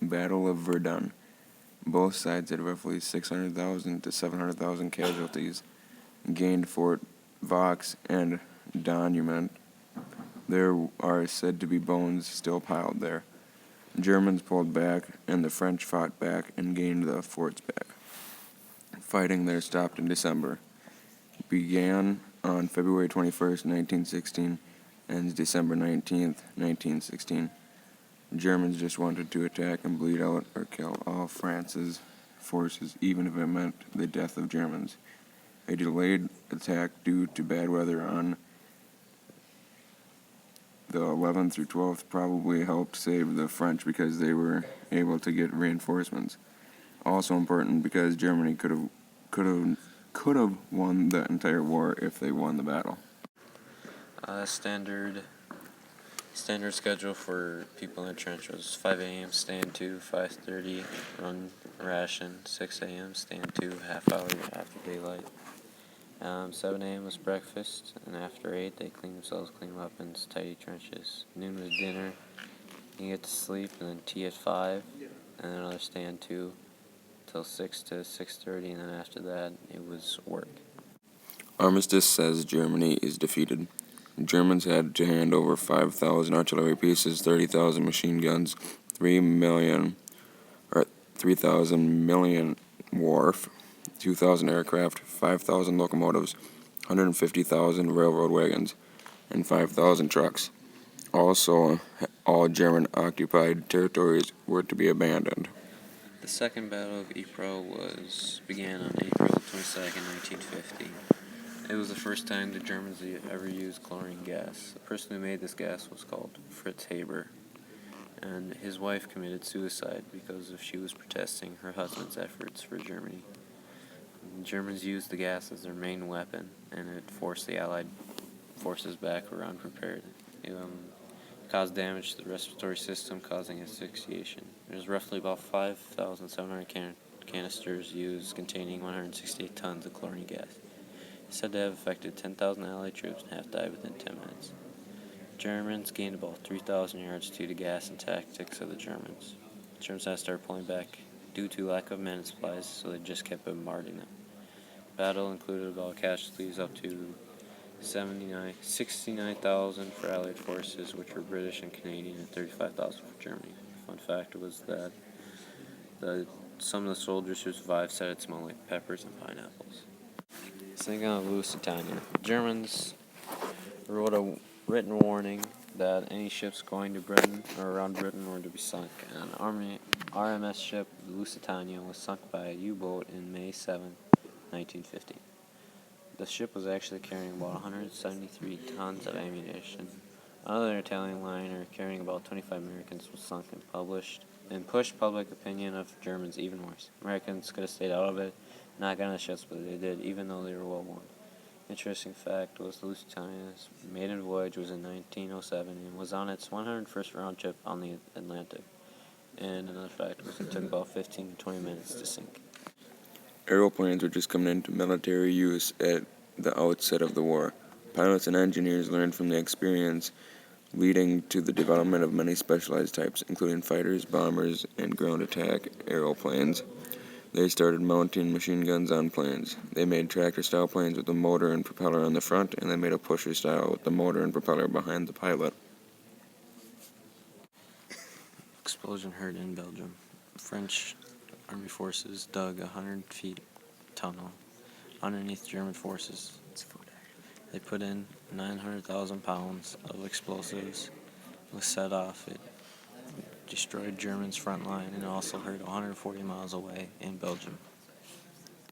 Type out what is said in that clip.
Battle of Verdun. Both sides had roughly 600,000 to 700,000 casualties. Gained Fort Vaux and Donument. There are said to be bones still piled there. Germans pulled back, and the French fought back and gained the forts back. Fighting there stopped in December. Began on February 21st, 1916, ends December 19th, 1916. Germans just wanted to attack and bleed out or kill all France's forces, even if it meant the death of Germans. A delayed attack due to bad weather on the 11th through 12th probably helped save the French because they were able to get reinforcements. Also important because Germany could have won the entire war if they won the battle. Standard schedule for people in the trench was 5 a.m. stand 2, 5:30 run ration, 6 a.m. stand 2, half hour after daylight. 7 a.m. was breakfast, and after 8 they clean themselves, clean weapons, tidy trenches. Noon was dinner, you get to sleep, and then tea at 5, and then another stand 2 till 6 to 6:30, and then after that it was work. Armistice says Germany is defeated. Germans had to hand over 5,000 artillery pieces, 30,000 machine guns, 3,000 million Wharf, 2,000 aircraft, 5,000 locomotives, 150,000 railroad wagons, and 5,000 trucks. Also, all German-occupied territories were to be abandoned. The Second Battle of Ypres began on April 22nd, 1950. It was the first time the Germans ever used chlorine gas. The person who made this gas was called Fritz Haber, and his wife committed suicide because she was protesting her husband's efforts for Germany. The Germans used the gas as their main weapon, and it forced the Allied forces back who were unprepared. It caused damage to the respiratory system, causing asphyxiation. There's roughly about 5,700 canisters used containing 168 tons of chlorine gas. It's said to have affected 10,000 Allied troops and half died within 10 minutes. Germans gained about 3,000 yards due to gas and tactics of the Germans. The Germans had to start pulling back due to lack of men and supplies, so they just kept bombarding them. Battle included about casualties up to 69,000 for Allied forces, which were British and Canadian, and 35,000 for Germany. Fun fact was that some of the soldiers who survived said it smelled like peppers and pineapples. Sinking of Lusitania. Germans wrote a written warning that any ships going to Britain or around Britain were to be sunk. An RMS ship, Lusitania, was sunk by a U-boat in May 7, 1950. The ship was actually carrying about 173 tons of ammunition. Another Italian liner carrying about 25 Americans was sunk and pushed public opinion of Germans even worse. Americans could have stayed out of it, not got on the ships, but they did, even though they were well worn. Interesting fact was Lusitania's maiden voyage was in 1907 and was on its 101st round trip on the Atlantic. And another fact was it took about 15 to 20 minutes to sink. Aeroplanes were just coming into military use at the outset of the war. Pilots and engineers learned from the experience, leading to the development of many specialized types, including fighters, bombers, and ground attack aeroplanes. They started mounting machine guns on planes. They made tractor-style planes with a motor and propeller on the front, and they made a pusher-style with the motor and propeller behind the pilot. Explosion heard in Belgium. French Army forces dug a 100-feet tunnel underneath German forces. They put in 900,000 pounds of explosives. It was set off. It destroyed Germany's front line and also hurt 140 miles away in Belgium.